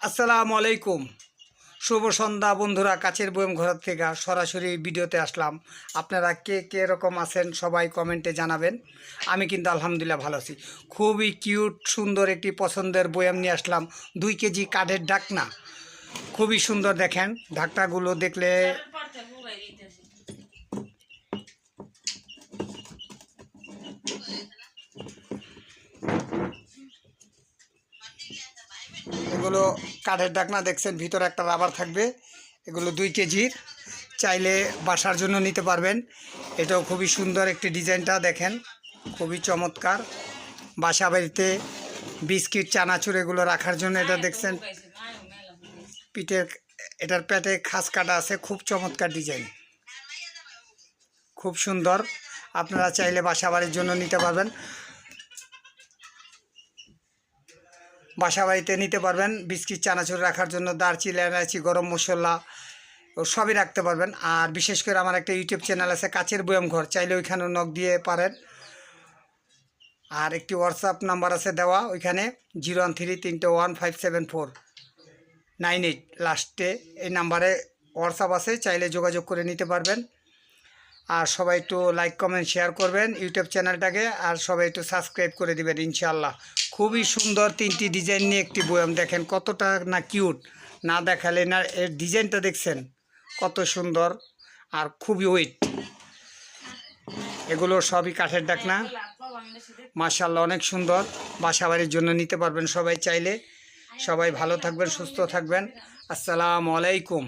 আসসালামু আলাইকুম। শুভ সন্ধ্যা বন্ধুরা, কাছের বয়ম ঘর থেকে সরাসরি ভিডিওতে আসলাম। আপনারা কে কে রকম আছেন সবাই কমেন্টে জানাবেন। আমি কিন্তু আলহামদুলিল্লাহ ভালো আছি। খুবই কিউট সুন্দর একটি পছন্দের বয়াম নিয়ে আসলাম। 2 কেজি কাঠের ঢাকনা, খুবই সুন্দর। দেখেন ঢাকনাগুলো দেখলে এগুলো কাঠের ঢাকনা দেখছেন, ভিতরে একটা রাবার থাকবে। এগুলো 2 কেজির, চাইলে বাসার জন্য নিতে পারবেন। এটাও খুবই সুন্দর একটি ডিজাইনটা দেখেন, খুবই চমৎকার। বাসা বাড়িতে বিস্কিট চানাচুর এগুলো রাখার জন্য এটা দেখছেন, পিঠের এটার পেটে খাস কাটা আছে, খুব চমৎকার ডিজাইন, খুব সুন্দর। আপনারা চাইলে বাসা বাড়ির জন্য নিতে পারবেন, বাসা বাড়িতে নিতে পারবেন। বিস্কিট চানাচুর রাখার জন্য দারচিনি, এলাচি, গরম মশলা ও সবই রাখতে পারবেন। আর বিশেষ করে আমার একটা ইউটিউব চ্যানেল আছে কাচের বয়াম ঘর, চাইলে ওইখানেও নক দিয়ে পারেন। আর একটি হোয়াটসঅ্যাপ নাম্বার আছে দেওয়া, ওইখানে 01331574988 লাস্টে এই নাম্বারে হোয়াটসঅ্যাপ আছে, চাইলে যোগাযোগ করে নিতে পারবেন। আর সবাই একটু লাইক কমেন্ট শেয়ার করবেন ইউটিউব চ্যানেলটাকে, আর সবাই একটু সাবস্ক্রাইব করে দিবেন ইনশাআল্লাহ। খুবই সুন্দর 3টি ডিজাইন নিয়ে একটি বয়াম, দেখেন কতটা না কিউট, না দেখালে না। এর ডিজাইনটা দেখছেন কত সুন্দর আর খুবই ওয়েট। এগুলো সবই কাঠের ঢাকনা, মাশাআল্লাহ অনেক সুন্দর। বাসাবাড়ির জন্য নিতে পারবেন সবাই চাইলে। সবাই ভালো থাকবেন, সুস্থ থাকবেন। আসসালামু আলাইকুম।